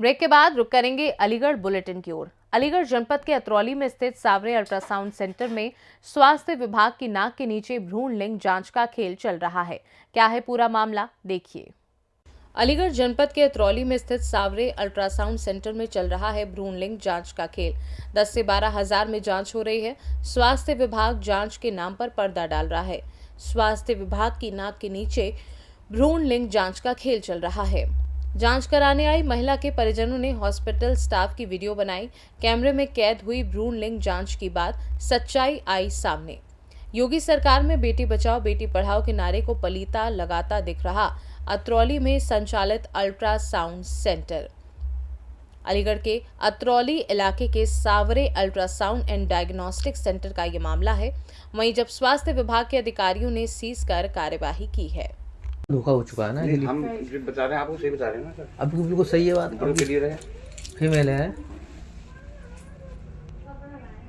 Break के बाद रुक करेंगे अलीगढ़ बुलेटिन की ओर। अलीगढ़ जनपद के अतरौली में स्थित सावरे अल्ट्रासाउंड सेंटर में स्वास्थ्य विभाग की नाक के नीचे भ्रूण लिंग जांच का खेल चल रहा है। क्या है पूरा मामला, देखिए। अलीगढ़ जनपद के अतरौली में स्थित सावरे अल्ट्रासाउंड सेंटर में चल रहा है भ्रूण लिंग जांच का खेल। 10 से 12 हजार में जांच हो रही है। स्वास्थ्य विभाग जांच के नाम पर पर्दा डाल रहा है। स्वास्थ्य विभाग की नाक के नीचे भ्रूण लिंग जांच का खेल चल रहा है। जांच कराने आई महिला के परिजनों ने हॉस्पिटल स्टाफ की वीडियो बनाई। कैमरे में कैद हुई भ्रूण लिंग जांच की बात सच्चाई आई सामने। योगी सरकार में बेटी बचाओ बेटी पढ़ाओ के नारे को पलीता लगाता दिख रहा अतरौली में संचालित अल्ट्रासाउंड सेंटर। अलीगढ़ के अतरौली इलाके के सावरे अल्ट्रासाउंड एंड डायग्नोस्टिक सेंटर का ये मामला है। वहीं जब स्वास्थ्य विभाग के अधिकारियों ने सीज कर कार्यवाही की है। धोखा हो चुका है ना, इसलिए हम जो बता रहे हैं आपको सही बता रहे हैं ना सर। अब बिल्कुल सही है बात। क्लियर है, फीमेल है।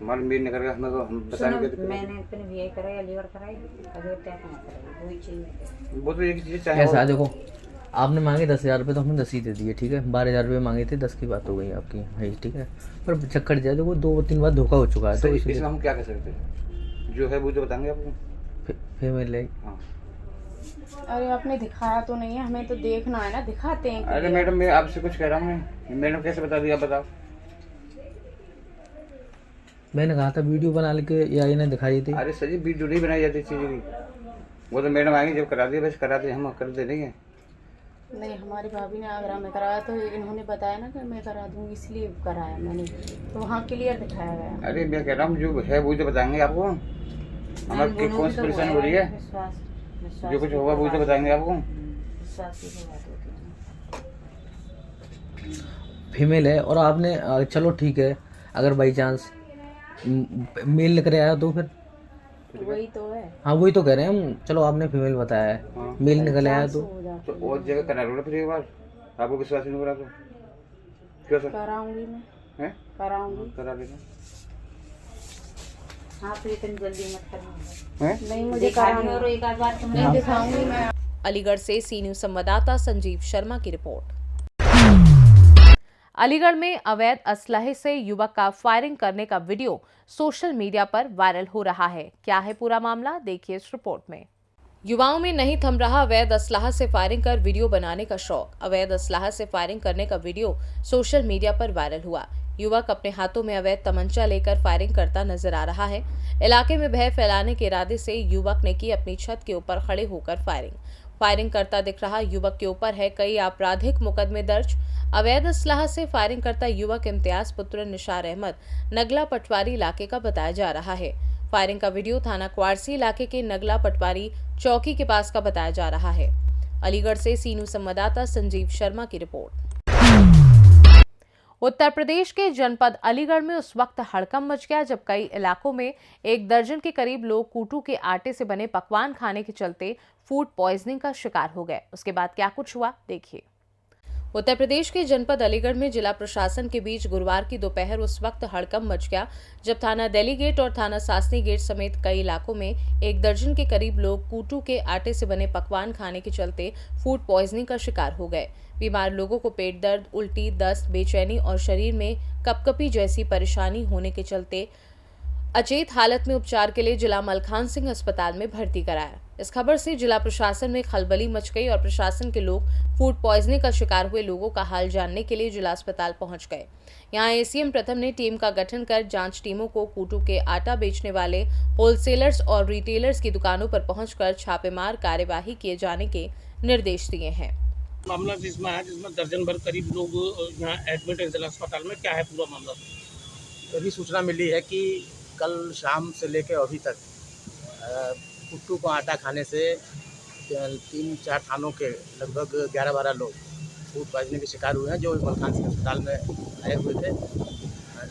हमारे मीर नगर का हम बताने के मैंने अपने भी कराई, अलीगढ़ कराई, अगर तक ना कराई, वही चीज वो तो एक चीज चाहे। ऐसा देखो, आपने मांगे 10,000 रुपये तो हमने 10 ही दे दिए, ठीक है। 12,000 रुपये मांगे थे, 10 की बात हो गई आपकी भाई, ठीक है। पर चक्कर जाए देखो 2-3 बार धोखा हो चुका है, तो इसमें हम क्या कर सकते हैं? जो है वो तो बताएंगे आपको। फीमेल है। हाँ। अरे आपने दिखाया तो नहीं है, हमें तो देखना है ना, दिखाते हैं। अरे मैडम मैं आपसे कुछ कह रहा हूँ, मैडम कैसे बता दिया, बताओ। मैंने कहा था वीडियो बना लेके या इन्हें दिखाई थी। अरे सर जी वीडियो नहीं बनाई जाती चीज़ की, वो तो मैडम आएंगे जब करा दिए, बस करा दिए, हम कर दे देंगे। नहीं, हमारी भाभी ने आगरा में कराया तो इन्होंने बताया ना कि मैं करा दूंगी, इसलिए कराया मैंने, तो वहाँ क्लियर दिखाया गया। अरे मैं कह रहा हूँ जो है वो तो बताएंगे आपको। हमारे कौन सी परेशानी हो रही है, जो कुछ होगा वो तो बताएंगे आपको। फीमेल है और आपने चलो ठीक है, अगर बाई चांस मेल निकल आया तो फिर वही तो है। हाँ वही तो कह रहे हैं हम। चलो आपने फीमेल बताया है, हाँ। मेल निकल आया तो और जगह करा लो फिर एक बार, आपको विश्वास नहीं हो रहा तो क्यों सर? कराऊंगी मैं, हैं? कराऊंगी। करा देना। हाँ तो इतनी जल्दी मत करना। हैं? नहीं मुझे करानी और एक आध बार तुम नहीं दिखाऊंगी मैं। अलीगढ़ से सी न्यूज संवाददाता संजीव शर्मा की रिपोर्ट। अलीगढ़ में अवैध असलहे से युवक का फायरिंग करने का वीडियो सोशल मीडिया पर वायरल हो रहा है। क्या है पूरा मामला, देखिए इस रिपोर्ट में। युवाओं में नहीं थम रहा अवैध असलाह से फायरिंग कर वीडियो बनाने का शौक। अवैध असलाह से फायरिंग करने का वीडियो सोशल मीडिया पर वायरल हुआ। युवक अपने हाथों में अवैध तमंचा लेकर फायरिंग करता नजर आ रहा है। इलाके में भय फैलाने के इरादे से युवक ने की अपनी छत के ऊपर खड़े होकर फायरिंग करता दिख रहा युवक के ऊपर है कई आपराधिक मुकदमे दर्ज। अवैध असलाह से फायरिंग करता युवक इम्तियाज पुत्र निशार अहमद नगला पटवारी इलाके का बताया जा रहा है। फायरिंग का वीडियो थाना क्वारसी इलाके के नगला पटवारी चौकी के पास का बताया जा रहा है। अलीगढ़ से सी न्यूज संवाददाता संजीव शर्मा की रिपोर्ट। उत्तर प्रदेश के जनपद अलीगढ़ में उस वक्त हड़कंप मच गया जब कई इलाकों में 1 दर्जन के करीब लोग कूटू के आटे से बने पकवान खाने के चलते फूड पॉइजनिंग का शिकार हो गए। उसके बाद क्या कुछ हुआ, देखिए। उत्तर प्रदेश के जनपद अलीगढ़ में जिला प्रशासन के बीच गुरुवार की दोपहर उस वक्त हड़कंप मच गया जब थाना दिल्ली गेट और थाना सासनी गेट समेत कई इलाकों में 1 दर्जन के करीब लोग कूटू के आटे से बने पकवान खाने के चलते फूड पॉइजनिंग का शिकार हो गए। बीमार लोगों को पेट दर्द, उल्टी, दस्त, बेचैनी और शरीर में कपकपी जैसी परेशानी होने के चलते अचेत हालत में उपचार के लिए जिला मलखान सिंह अस्पताल में भर्ती कराया। इस खबर से जिला प्रशासन में खलबली मच गई और प्रशासन के लोग फूड पॉइजनिंग का शिकार हुए लोगों का हाल जानने के लिए जिला अस्पताल पहुंच गए। यहां एसीएम प्रथम ने टीम का गठन कर जांच टीमों को कूटू के आटा बेचने वाले होलसेलर्स और रिटेलर्स की दुकानों पर पहुंचकर छापेमार कार्यवाही किए जाने के निर्देश दिए हैं। मामला जिसमें है जिसमें दर्जन भर करीब लोग यहाँ एडमिट है जिला अस्पताल में। क्या है पूरा मामला? अभी सूचना मिली है कि कल शाम से लेकर अभी तक कुट्टू को आटा खाने से 3-4 थानों के लगभग 11-12 लोग फूड पॉइजनिंग के शिकार हुए हैं, जो मलखान सिंह अस्पताल में आए हुए थे।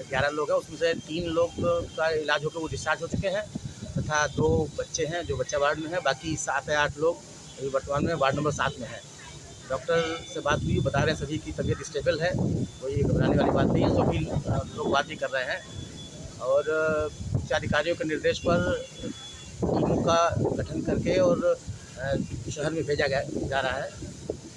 11 लोग हैं, उसमें से 3 लोग का इलाज होकर वो डिस्चार्ज हो चुके हैं तथा 2 बच्चे हैं जो बच्चा वार्ड में है। बाकी 7 या 8 लोग अभी वर्तमान में वार्ड नंबर 7 में हैं। डॉक्टर से बात हुई, बता रहे हैं सभी की तबीयत स्टेबल है, कोई घबराने वाली बात नहीं है। सभी लोग बात ही कर रहे हैं और उच्च अधिकारियों के निर्देश पर टीमों का गठन करके और शहर में भेजा जा रहा है,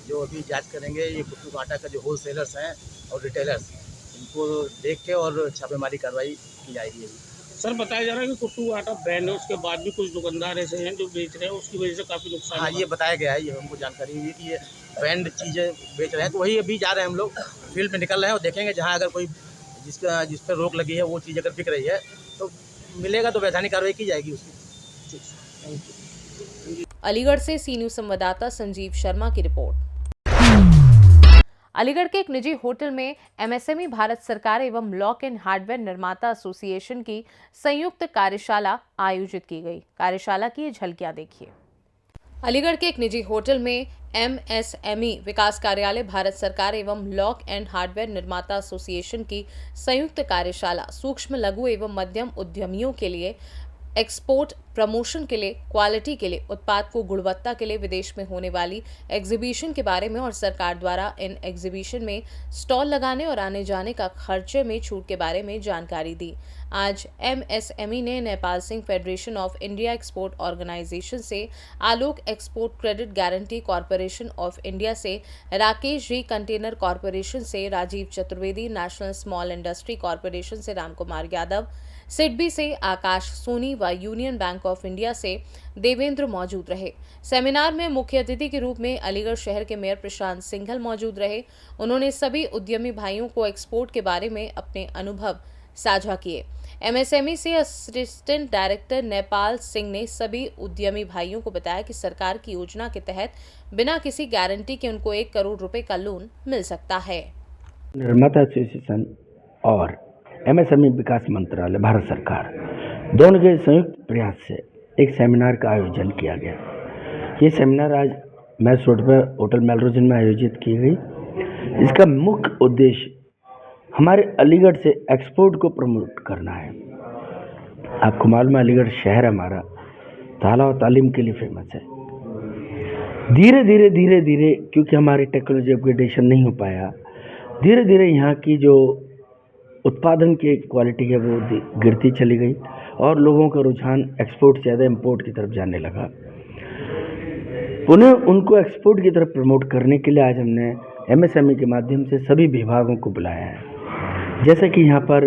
जो अभी जांच करेंगे। ये कुट्टू आटा का जो होलसेलर्स हैं और रिटेलर्स, इनको देख के और छापेमारी कार्रवाई की जाएगी। सर बताया जा रहा है कि कुट्टू आटा बैन है, उसके बाद भी कुछ दुकानदार ऐसे हैं जो बेच रहे हैं, उसकी वजह से काफ़ी नुकसान हाँ, हुआ। ये बताया गया है, ये हमको जानकारी हुई कि ये बैंड चीज़ें बेच रहे हैं, तो वही अभी जा रहे हैं हम लोग, फील्ड में निकल रहे हैं और देखेंगे जहाँ अगर कोई जिस पर रोक लगी है वो चीज़ अगर बिक रही है तो मिलेगा तो वैधानिक कार्रवाई की जाएगी उसकी। अलीगढ़ से सी न्यूज संवाददाता संजीव शर्मा की रिपोर्ट। अलीगढ़ के एक निजी होटल में एमएसएमई भारत सरकार एवं लॉक एंड हार्डवेयर निर्माता एसोसिएशन की संयुक्त कार्यशाला आयोजित की गई। कार्यशाला की झलकियां देखिए। अलीगढ़ के एक निजी होटल में एमएसएमई विकास कार्यालय भारत सरकार एवं लॉक एंड हार्डवेयर निर्माता एसोसिएशन की संयुक्त कार्यशाला सूक्ष्म लघु एवं मध्यम उद्यमियों के लिए एक्सपोर्ट प्रमोशन के लिए, क्वालिटी के लिए, उत्पाद को गुणवत्ता के लिए विदेश में होने वाली एग्जीबिशन के बारे में और सरकार द्वारा इन एग्जीबिशन में स्टॉल लगाने और आने जाने का खर्चे में छूट के बारे में जानकारी दी। आज एमएसएमई ने Nepal Singh federation of India export organisation से, Alok export credit guarantee corporation of India से, राकेश जी कंटेनर कॉरपोरेशन से, Rajeev Chaturvedi national small industry corporation से, रामकुमार यादव सिडबी से, आकाश सोनी व यूनियन बैंक ऑफ इंडिया से देवेंद्र मौजूद रहे। सेमिनार में मुख्य अतिथि के रूप में अलीगढ़ शहर के मेयर प्रशांत सिंघल मौजूद रहे। उन्होंने सभी उद्यमी भाइयों को एक्सपोर्ट के बारे में अपने अनुभव साझा किए। एमएसएमई से असिस्टेंट डायरेक्टर नेपाल सिंह ने सभी उद्यमी भाइयों को बताया कि सरकार की योजना के तहत बिना किसी गारंटी के उनको 1 करोड़ रुपए का लोन मिल सकता है। निर्माता एसोसिएशन और एमएसएमई विकास मंत्रालय भारत सरकार दोनों के संयुक्त प्रयास से एक सेमिनार का आयोजन किया गया। ये सेमिनार आज मैस रोड पर होटल मेलरोजन में आयोजित की गई। इसका मुख्य उद्देश्य हमारे अलीगढ़ से एक्सपोर्ट को प्रमोट करना है। आपको मालूम है अलीगढ़ शहर हमारा ताला और तालीम के लिए फेमस है। धीरे धीरे क्योंकि हमारी टेक्नोलॉजी अपग्रेडेशन नहीं हो पाया, धीरे धीरे यहाँ की जो उत्पादन की क्वालिटी है वो गिरती चली गई और लोगों का रुझान एक्सपोर्ट से ज़्यादा इंपोर्ट की तरफ जाने लगा। पुनः उनको एक्सपोर्ट की तरफ प्रमोट करने के लिए आज हमने एमएसएमई के माध्यम से सभी विभागों को बुलाया है। जैसे कि यहाँ पर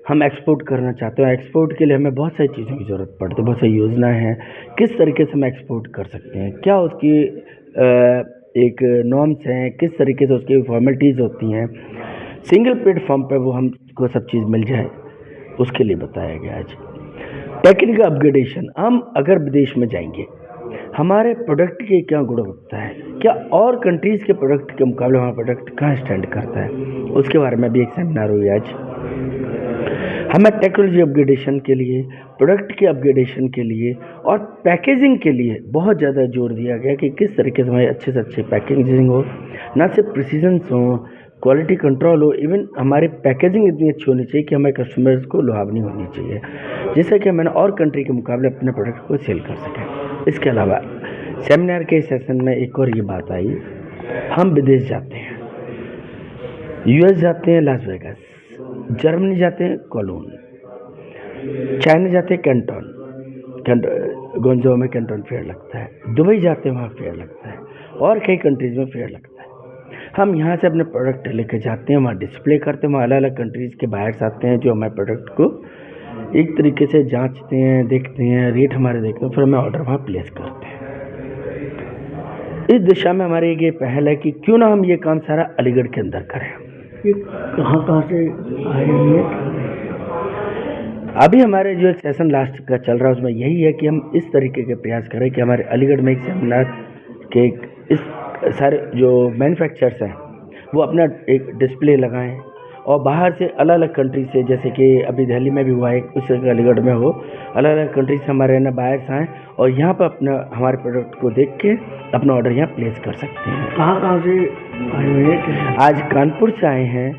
हम एक्सपोर्ट करना चाहते हैं, एक्सपोर्ट के लिए हमें बहुत सारी चीज़ों की ज़रूरत पड़ती है, बहुत सारी योजनाएं हैं, किस तरीके से हम एक्सपोर्ट कर सकते हैं, क्या उसकी एक नॉर्म्स हैं, किस तरीके से उसकी फॉर्मेलिटीज़ होती हैं, सिंगल प्लेटफॉर्म पर वो हमको सब चीज़ मिल जाए, उसके लिए बताया गया। आज टेक्निकल अपग्रेडेशन, हम अगर विदेश में जाएंगे हमारे प्रोडक्ट की क्या गुणवत्ता है, क्या और कंट्रीज़ के प्रोडक्ट के मुकाबले हमारा प्रोडक्ट कहाँ स्टैंड करता है, उसके बारे में भी एक सेमिनार हुई आज। हमें टेक्नोलॉजी अपग्रेडेशन के लिए, प्रोडक्ट के अपग्रेडेशन के लिए और पैकेजिंग के लिए बहुत ज़्यादा जोर दिया गया कि किस तरीके से हमारी अच्छे से अच्छी पैकेजिंग हो, ना सिर्फ प्रिसीजन हो, क्वालिटी कंट्रोल हो, इवन हमारी पैकेजिंग इतनी अच्छी होनी चाहिए कि हमारे कस्टमर्स को लुभावनी होनी चाहिए, जिससे कि मैंने और कंट्री के मुकाबले अपने प्रोडक्ट को सेल कर सकें। इसके अलावा सेमिनार के सेशन में एक और ये बात आई, हम विदेश जाते हैं, यूएस जाते हैं लास वेगास, जर्मनी जाते हैं कोलोन, चाइना जाते हैं कैंटन, गोंजो में कैंटन फेयर लगता है, दुबई जाते हैं वहाँ फेयर लगता है और कई कंट्रीज़ में फेयर लगता है। हम यहाँ से अपने प्रोडक्ट लेकर जाते हैं, वहाँ डिस्प्ले करते हैं, वहाँ अलग अलग कंट्रीज़ के बायर्स आते हैं जो हमारे प्रोडक्ट को एक तरीके से जांचते हैं, देखते हैं, रेट हमारे देखते हैं, फिर हमें ऑर्डर वहाँ प्लेस करते हैं। इस दिशा में हमारी ये पहल है कि क्यों ना हम ये काम सारा अलीगढ़ के अंदर करें। कहाँ से आए हैं? अभी हमारे जो एक सेशन लास्ट का चल रहा है उसमें यही है कि हम इस तरीके के प्रयास करें कि हमारे अलीगढ़ में एक सेमिनार के इस सारे जो मैन्युफैक्चरर्स हैं वो अपना एक डिस्प्ले लगाएं और बाहर से अलग अलग कंट्री से, जैसे कि अभी दिल्ली में भी हुआ है, उस अलीगढ़ में हो, अलग अलग कंट्री से हमारे ना बायर्स आएँ और यहाँ पर अपना हमारे प्रोडक्ट को देख के अपना ऑर्डर यहाँ प्लेस कर सकते हैं। कहाँ से आए हुए हैं? आज कानपुर से आए हैं,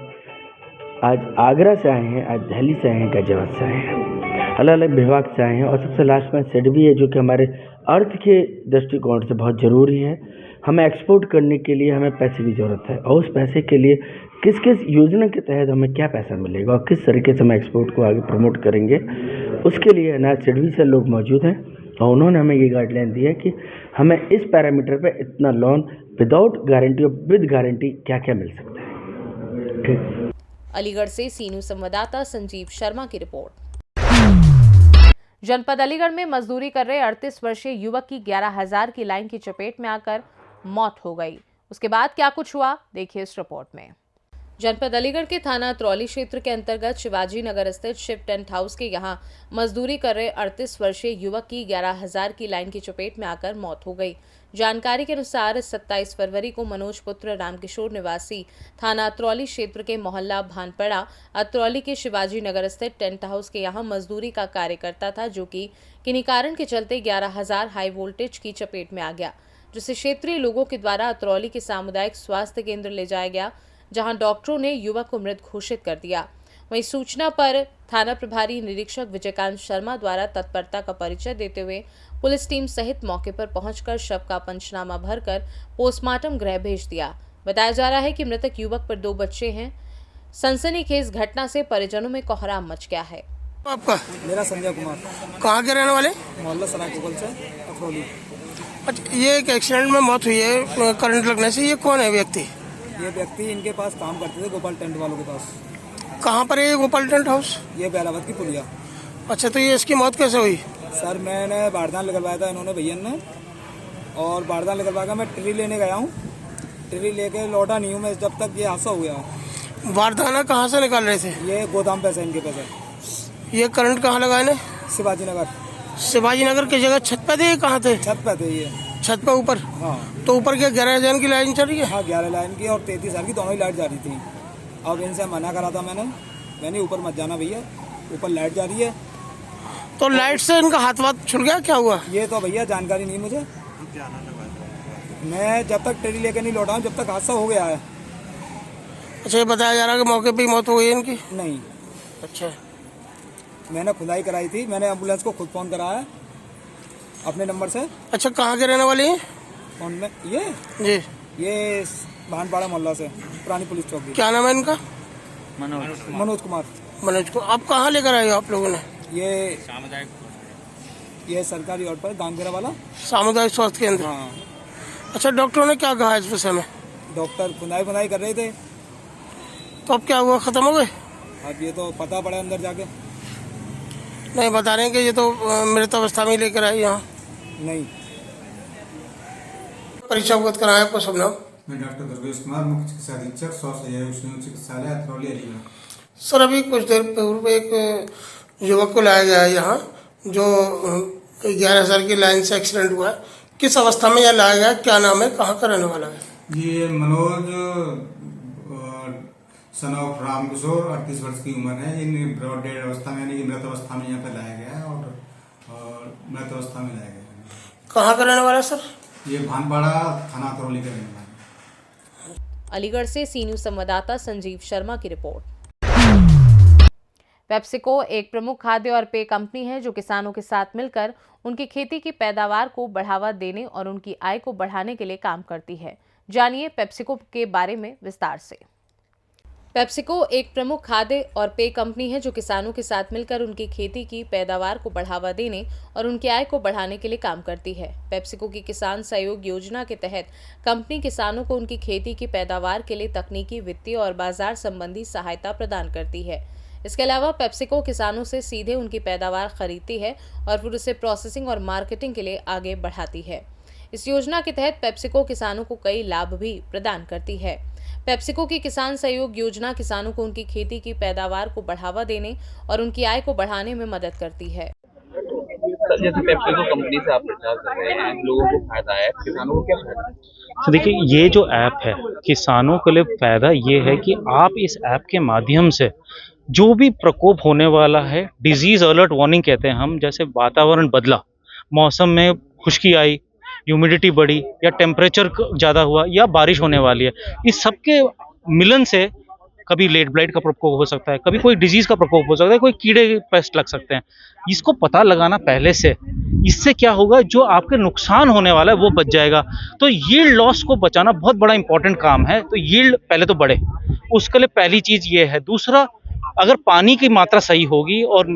आज आगरा से आए हैं, आज दिल्ली से आए हैं, गाजियाबाद से आए हैं, अलग अलग विभाग से आए हैं और सबसे लास्ट में सिडबी है जो कि हमारे अर्थ के दृष्टिकोण से बहुत ज़रूरी है। हमें एक्सपोर्ट करने के लिए हमें पैसे की ज़रूरत है और उस पैसे के लिए किस किस योजना के तहत हमें क्या पैसा मिलेगा और किस तरीके से हम एक्सपोर्ट को आगे प्रमोट करेंगे, उसके लिए ना सिडबी से लोग मौजूद हैं और उन्होंने हमें ये गाइडलाइन दी है कि हमें इस पैरामीटर पे इतना लोन विदाउट गारंटी और विद गारंटी क्या क्या मिल सकता है। ठीक। अलीगढ़ से सीनू संवाददाता संजीव शर्मा की रिपोर्ट। जनपद अलीगढ़ में मजदूरी कर रहे 38 वर्षीय युवक की 11,000 की लाइन की चपेट में आकर मौत हो गई। उसके बाद क्या कुछ हुआ, देखिए इस रिपोर्ट में। जनपद अलीगढ़ के थाना अतरौली क्षेत्र के अंतर्गत शिवाजी नगर स्थित शिव टेंट हाउस के यहां मजदूरी कर रहे 38 वर्षीय युवक की 11,000 की लाइन की चपेट में आकर मौत हो गई। जानकारी के अनुसार 27 फरवरी को मनोज पुत्र रामकिशोर निवासी थाना अतरौली क्षेत्र के मोहल्ला भानपड़ा अतरौली के शिवाजी नगर स्थित टेंट हाउस के यहां मजदूरी का कार्य करता था, जो कि किन्हीं कारण के चलते 11,000 हाई वोल्टेज की चपेट में आ गया, जिसे क्षेत्रीय लोगों के द्वारा अतरौली के सामुदायिक स्वास्थ्य केंद्र ले जाया गया, जहां डॉक्टरों ने युवक को मृत घोषित कर दिया। वहीं सूचना पर थाना प्रभारी निरीक्षक विजयकांत शर्मा द्वारा तत्परता का परिचय देते हुए पुलिस टीम सहित मौके पर पहुंचकर शव का पंचनामा भरकर पोस्टमार्टम गृह भेज दिया। बताया जा रहा है कि मृतक युवक पर 2 बच्चे हैं। सनसनीखेज घटना से परिजनों में कोहराम मच गया है। आपका? मेरा संजय कुमार, कहाँ के रहने वाले? मोहल्ला सरायकोगल से अतरौली। अच्छा, ये एक एक्सीडेंट में मौत हुई है करंट लगने से, ये कौन है व्यक्ति? ये व्यक्ति इनके पास काम करते थे, गोपाल टेंट वालों के पास। कहाँ पर है ये गोपाल टेंट हाउस? ये बेलावत की पुलिया। अच्छा, तो ये इसकी मौत कैसे हुई? सर मैंने बारदान निकलवाया था इन्होंने भैया ने, और बारदान निकलवा कर मैं ट्री लेने गया हूँ। ट्री लेके लौटा नहीं हूँ मैं जब तक ये हादसा हो गया। बारदाना कहाँ से निकाल रहे थे? ये गोदाम पैसा इनके पैसे। ये करंट कहाँ लगा इन्हें? शिवाजी नगर। शिवाजी नगर की जगह छत पे थे, कहाँ थे? छत पे थे ये। छत पे ऊपर? हाँ। तो ऊपर क्या 11,000 की लाइन चल रही है? हाँ, 11 लाइन की और 33,000 की दोनों ही लाइट जा रही थी। अब इनसे मना करा था मैंने ऊपर मत जाना भैया, ऊपर लाइट जा रही है। तो लाइट से इनका हाथ वाथ छुट गया, क्या हुआ? ये तो भैया जानकारी नहीं मुझे, मैं जब तक ट्रेली लेके नहीं लौटा हूँ जब तक हादसा हो गया है। अच्छा, ये बताया जा रहा है कि मौके पे ही मौत हो गई इनकी? नहीं। अच्छा, मैंने खुदाई कराई थी, मैंने एम्बुलेंस को खुद फोन कराया अपने नंबर से। अच्छा, कहाँ के रहने वाले हैं? फोन में ये जी, ये भानपाड़ा मोहल्ला से, पुरानी पुलिस चौकी। क्या नाम है इनका? मनोज कुमार। मनोज को आप कहाँ लेकर आए हो आप लोगों ने? ये सरकारी रोड पर गांगेरा वाला सामुदायिक स्वास्थ्य केंद्र। हाँ। अच्छा, डॉक्टरों ने क्या कहा इस विषय में? डॉक्टर खुदाई कर रहे थे। तो अब क्या हुआ, खत्म हो गए? अब ये तो पता पड़ा अंदर जाके। नहीं बता रहे हैं कि ये तो मृत अवस्था में लेकर आई यहाँ? नहीं। परीक्षा अवगत कराया आपको सब नाम? मैं डॉक्टर दुर्गेश कुमार, मुख्य चिकित्सा अधीक्षक स्वास्थ्य चिकित्सालय अतरौली अलीगढ़। सर, अभी कुछ देर पूर्व एक युवक को लाया गया है यहाँ, जो 11,000 की लाइन से एक्सीडेंट हुआ है। किस अवस्था में यह लाया गया, क्या नाम है, कहाँ का रहने वाला है? ये मनोज सन ऑफ रामकिशोर, 38 वर्ष की उम्र है। इन ब्रॉड डेड अवस्था में यानी कि मृत अवस्था में यहाँ पे लाया गया है और मृत अवस्था में लाया गया है। कहाँ का रहने वाला है सर? ये भानपाड़ा थाना अतरौली का रहने वाला है। अलीगढ़ से सीनू संवाददाता संजीव शर्मा की रिपोर्ट। पेप्सिको एक प्रमुख खाद्य और पेय कंपनी है जो किसानों के साथ मिलकर उनकी खेती की पैदावार को बढ़ावा देने और उनकी आय को बढ़ाने के लिए काम करती है। जानिए पेप्सिको के बारे में विस्तार से। पेप्सिको एक प्रमुख खाद्य और पेय कंपनी है जो किसानों के साथ मिलकर उनकी खेती की पैदावार को बढ़ावा देने और उनकी आय को बढ़ाने के लिए काम करती है। पेप्सिको की किसान सहयोग योजना के तहत कंपनी किसानों को उनकी खेती की पैदावार के लिए तकनीकी, वित्तीय और बाजार संबंधी सहायता प्रदान करती है। इसके अलावा पेप्सिको किसानों से सीधे उनकी पैदावार खरीदती है और फिर उसे प्रोसेसिंग और मार्केटिंग के लिए आगे बढ़ाती है। इस योजना के तहत पेप्सिको किसानों को कई लाभ भी प्रदान करती है। पेप्सिको की किसान सहयोग योजना किसानों को उनकी खेती की पैदावार को बढ़ावा देने और उनकी आय को बढ़ाने में मदद करती है। जैसे पेप्सिको कंपनी से आप प्रचार कर रहे हैं, लोगों को फायदा है, किसानों को क्या फायदा है? तो देखिए, ये जो ऐप है किसानों के लिए फायदा ये है कि आप इस ऐप के माध्यम से जो भी प्रकोप होने वाला है, डिजीज अलर्ट वार्निंग कहते हैं हम, जैसे वातावरण बदला, मौसम में खुश्की आई, ह्यूमिडिटी बढ़ी या टेम्परेचर ज़्यादा हुआ या बारिश होने वाली है, इस सब के मिलन से कभी लेट ब्लाइट का प्रकोप हो सकता है, कभी कोई डिजीज का प्रकोप हो सकता है, कोई कीड़े पेस्ट लग सकते हैं। इसको पता लगाना पहले से, इससे क्या होगा, जो आपके नुकसान होने वाला है वो बच जाएगा। तो यील्ड लॉस को बचाना बहुत बड़ा इंपॉर्टेंट काम है। तो यील्ड पहले तो बढ़े, उसके लिए पहली चीज़ ये है। दूसरा, अगर पानी की मात्रा सही होगी और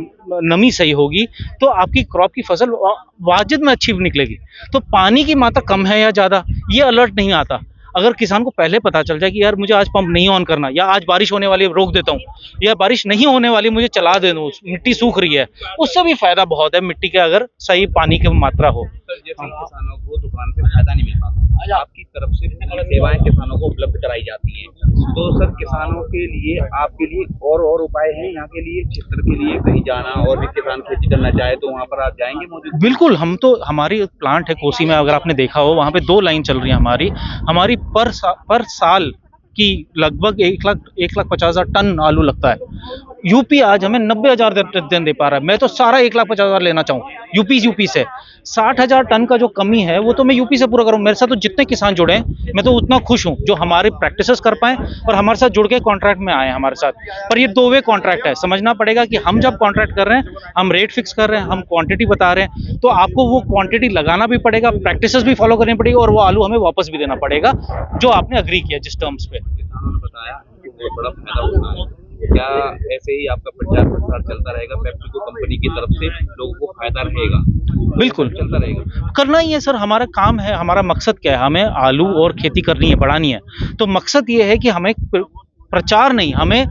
नमी सही होगी तो आपकी क्रॉप की फसल वाजिब में अच्छी निकलेगी। तो पानी की मात्रा कम है या ज़्यादा, ये अलर्ट नहीं आता। अगर किसान को पहले पता चल जाए कि यार मुझे आज पंप नहीं ऑन करना, या आज बारिश होने वाली है रोक देता हूँ, या बारिश नहीं होने वाली मुझे चला दे दूँ, मिट्टी सूख रही है, उससे भी फायदा बहुत है मिट्टी के, अगर सही पानी की मात्रा हो। सर जैसे किसानों को दुकान से फायदा नहीं मिल पाता, आज आपकी तरफ से पूरी सेवाएं किसानों को उपलब्ध कराई जाती हैं, तो सर किसानों के लिए आपके लिए और उपाय हैं यहाँ के लिए, क्षेत्र के लिए कहीं जाना, और भी किसान खेती करना चाहे तो वहाँ पर आप जाएंगे मौजूद? बिल्कुल, हम तो, हमारी प्लांट है कोसी में, अगर आपने देखा हो वहाँ पे 2 लाइन चल रही है हमारी पर साल की लगभग 1,50,000 टन आलू लगता है। यूपी आज हमें 90,000 दे पा रहा है, मैं तो सारा 1,50,000 लेना चाहूँ यूपी से। 60,000 टन का जो कमी है वो तो मैं यूपी से पूरा करूँ। मेरे साथ तो जितने किसान जुड़े हैं मैं तो उतना खुश हूँ जो हमारे प्रैक्टिसेस कर पाए और हमारे साथ जुड़ के कॉन्ट्रैक्ट में आए हैं हमारे साथ। पर ये 2 वे कॉन्ट्रैक्ट है, समझना पड़ेगा कि हम जब कॉन्ट्रैक्ट कर रहे हैं, हम रेट फिक्स कर रहे हैं, हम क्वांटिटी बता रहे हैं, तो आपको वो क्वांटिटी लगाना भी पड़ेगा, प्रैक्टिसेस भी फॉलो करनी पड़ेगी, और वो आलू हमें वापस भी देना पड़ेगा जो आपने अग्री किया जिस टर्म्स पे। किसानों ने बताया कि बहुत बड़ा फायदा होना है, क्या ऐसे ही आपका प्रचार प्रसार चलता रहेगा, पेप्सिको कंपनी की तरफ से लोगों को फायदा रहेगा? बिल्कुल चलता रहेगा, करना ही है सर, हमारा काम है, हमारा मकसद क्या है, हमें आलू और खेती करनी है, बढ़ानी है। तो मकसद ये है कि हमें प्रचार नहीं, हमें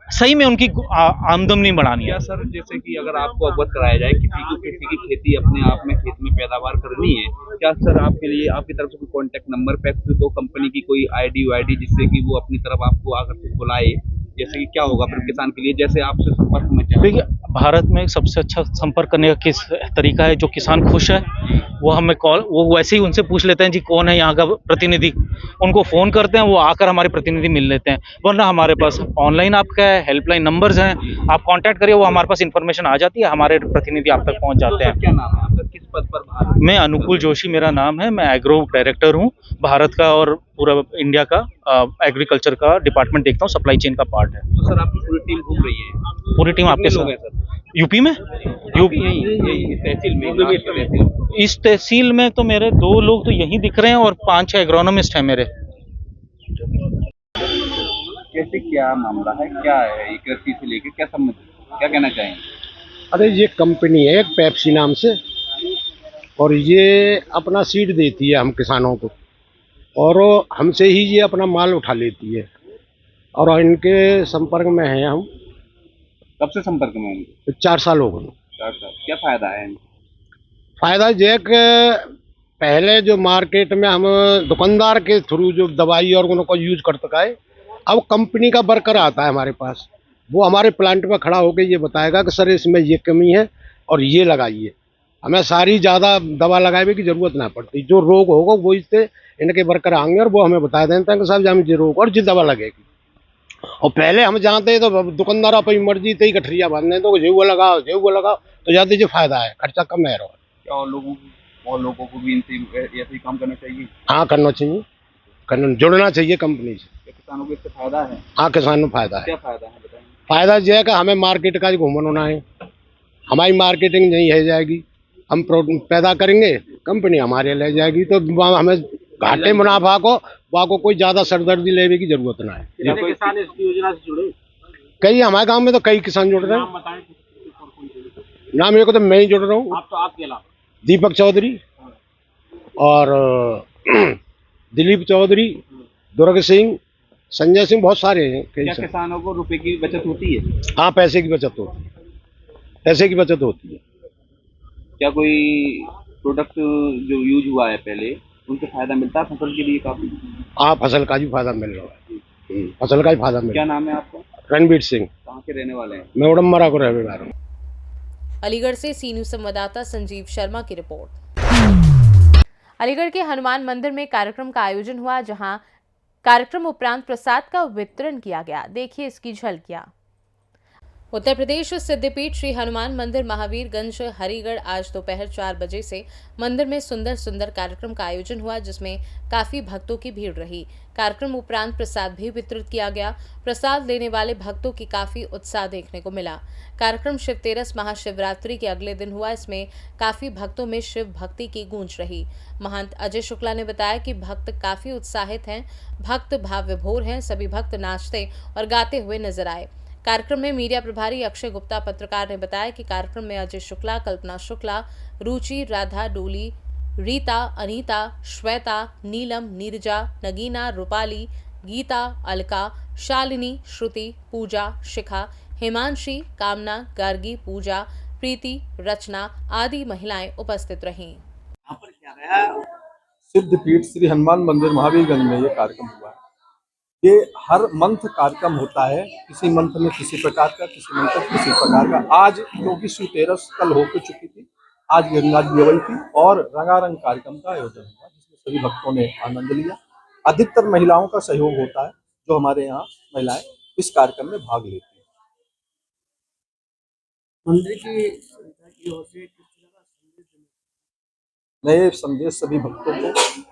सही में उनकी आमदनी बढ़ानी है। क्या सर जैसे कि अगर आपको अवगत कराया जाए किसी की खेती अपने आप में खेत में पैदावार करनी है, क्या सर आपके लिए आपकी तरफ से कोई कॉन्टेक्ट नंबर, पेप्सिको कंपनी की कोई आईडी जिससे कि वो अपनी तरफ आपको आकर्षित बुलाए, जैसे कि क्या होगा फिर किसान के लिए, जैसे आपसे संपर्क में चाहे? देखिए, भारत में सबसे अच्छा संपर्क करने का किस तरीका है, जो किसान खुश है वो हमें वो वैसे ही उनसे पूछ लेते हैं जी कौन है यहाँ का प्रतिनिधि, उनको फ़ोन करते हैं, वो आकर हमारे प्रतिनिधि मिल लेते हैं। वरना हमारे पास ऑनलाइन आपका हेल्पलाइन नंबर्स हैं, आप कांटेक्ट करिए, वो हमारे पास इन्फॉर्मेशन आ जाती है, हमारे प्रतिनिधि आप तक पहुँच जाते हैं। क्या नाम है आपका, किस पद पर भारत? मैं अनुकूल जोशी मेरा नाम है, मैं एग्रो डायरेक्टर हूँ भारत का, और पूरा इंडिया का एग्रीकल्चर का डिपार्टमेंट देखता हूँ, सप्लाई चेन का पार्ट है। तो सर आपकी पूरी टीम घूम रही है? पूरी टीम आपके लोग हैं साथ सर यूपी में, यही तहसील में? इस तहसील में तो मेरे 2 लोग तो यहीं दिख रहे हैं और 5-6 एग्रोनॉमिस्ट हैं मेरे। कैसे क्या मामला है, क्या है ये कृषि से लेके, क्या समझ, क्या कहना चाहेंगे? अरे ये कंपनी है एक पेप्सी नाम से, और ये अपना सीड देती है हम किसानों को, और हमसे ही ये अपना माल उठा लेती है, और इनके संपर्क में हैं हम। कब से संपर्क में हैं? 4 साल हो गए। 4 साल। क्या फायदा है? फायदा ये कि पहले जो मार्केट में हम दुकानदार के थ्रू जो दवाई और उनको यूज करते गए, अब कंपनी का वर्कर आता है हमारे पास, वो हमारे प्लांट में खड़ा होकर ये बताएगा कि सर इसमें ये कमी है और ये लगाइए। हमें सारी ज़्यादा दवा लगाने की ज़रूरत ना पड़ती, जो रोग होगा वो इससे इनके वर्कर आएंगे और वो हमें बता देते हैं कि साहब हमें ये रोग और ये दवा लगेगी। और पहले हम जानते तो दुकानदार अपनी मर्जी से ही गठरिया बांधने तो जेहुआ लगाओ तो ज़्यादा जो फायदा है, खर्चा कम है। क्या और लोगों को भी इनसे ऐसे ही काम करना चाहिए? हाँ करना चाहिए, जुड़ना चाहिए कंपनी से। किसानों को इससे फायदा है? हाँ किसानों को फायदा है। क्या फायदा है बताएं? फायदा यह है कि हमें मार्केट का घूमन होना है, हमारी मार्केटिंग यही है जाएगी, हम पैदा करेंगे, कंपनी हमारे ले जाएगी, तो हमें घाटे मुनाफा को कोई ज्यादा सरदर्दी लेने की जरूरत ना है। कितने किसान इस योजना से जुड़े? कई हमारे गांव में तो कई किसान जुड़ रहे हैं। नाम मेरे को तो मैं ही जुड़ रहा हूँ। आपके अलावा दीपक चौधरी और दिलीप चौधरी, दुर्ग सिंह, संजय सिंह, बहुत सारे हैं। क्या किसानों को रुपए की बचत होती है? हाँ पैसे की बचत होती है, पैसे की बचत होती है। क्या कोई प्रोडक्ट जो यूज हुआ है पहले उनसे फायदा मिलता है फसल के लिए काफी? हाँ फसल का भी फायदा मिल रहा है, फसल का भी फायदा मिल रहा है। क्या नाम है आपका? रणबीर सिंह। कहाँ के रहने वाले हैं? मैं उड़मरा को रहने वाला हूँ। अलीगढ़ से सी न्यूज़ संवाददाता संजीव शर्मा की रिपोर्ट। अलीगढ़ के हनुमान मंदिर में कार्यक्रम का आयोजन हुआ, जहां कार्यक्रम उपरांत प्रसाद का वितरण किया गया। देखिए इसकी झलकियां। उत्तर प्रदेश सिद्धपीठ श्री हनुमान मंदिर महावीरगंज हरिगढ़ आज दोपहर 4 बजे से मंदिर में सुंदर सुंदर कार्यक्रम का आयोजन हुआ, जिसमें काफी भक्तों की भीड़ रही। कार्यक्रम उपरांत प्रसाद भी वितरित किया गया। प्रसाद लेने वाले भक्तों की काफी उत्साह देखने को मिला। कार्यक्रम शिवतेरस महाशिवरात्रि के अगले दिन हुआ। इसमें काफी भक्तों में शिव भक्ति की गूंज रही। महंत अजय शुक्ला ने बताया कि भक्त काफी उत्साहित हैं, भक्त भाव विभोर हैं। सभी भक्त नाचते और गाते हुए नजर आए। कार्यक्रम में मीडिया प्रभारी अक्षय गुप्ता पत्रकार ने बताया कि कार्यक्रम में अजय शुक्ला, कल्पना शुक्ला, रुचि, राधा डोली, रीता, अनीता, श्वेता, नीलम, नीरजा, नगीना, रूपाली, गीता, अलका, शालिनी, श्रुति, पूजा, शिखा, हिमांशी, कामना, गार्गी, पूजा, प्रीति, रचना आदि महिलाएं उपस्थित रहीं। सिद्धपीठ श्री हनुमान मंदिर महावीरगंज में ये कार्यक्रम हुआ है। ये हर मंथ कार्यक्रम होता है, किसी मंथ में किसी प्रकार का, किसी मंथ में किसी प्रकार का। आज क्योंकि शिवतेरस कल होकर चुकी थी, आज गंगा जी गई थी और रंगारंग कार्यक्रम का आयोजन हुआ जिसमें सभी भक्तों ने आनंद लिया। अधिकतर महिलाओं का सहयोग होता है, जो हमारे यहाँ महिलाएं इस कार्यक्रम में भाग लेती हैं। मंदिर की मैं ये संदेश सभी भक्तों को,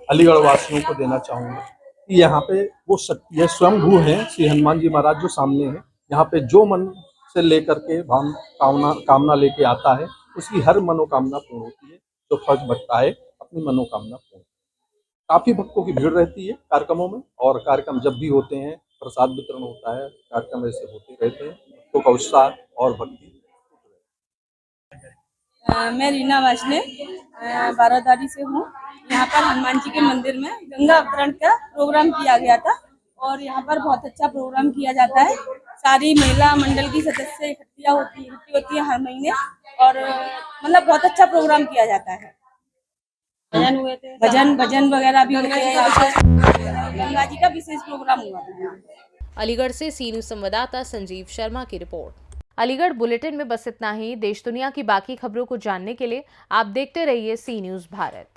अलीगढ़ वासियों को देना चाहूँगा कि यहाँ पे वो शक्ति है, स्वयंभू है श्री हनुमान जी महाराज जो सामने है। यहाँ पे जो मन से लेकर के कामना लेके आता है, उसकी हर मनोकामना पूर्ण होती है। जो फर्ज बनता है अपनी मनोकामना पूर्ण। काफ़ी भक्तों की भीड़ रहती है कार्यक्रमों में, और कार्यक्रम जब भी होते हैं प्रसाद वितरण होता है, कार्यक्रम ऐसे होते रहते हैं। भक्तों का उत्साह और भक्ति। मैं रीना वाशले बारादारी से हूँ। यहाँ पर हनुमान जी के मंदिर में गंगा अवतरण का प्रोग्राम किया गया था और यहाँ पर बहुत अच्छा प्रोग्राम किया जाता है। सारी महिला मंडल की सदस्य इकट्ठी होती है हर महीने, और मतलब बहुत अच्छा प्रोग्राम किया जाता है। भजन हुए थे, भजन वगैरह भी होते हैं। गंगा जी का विशेष प्रोग्राम हुआ था। अलीगढ़ से सी न्यूज़ संवाददाता संजीव शर्मा की रिपोर्ट। अलीगढ़ बुलेटिन में बस इतना ही। देश दुनिया की बाकी खबरों को जानने के लिए आप देखते रहिए सी न्यूज़ भारत।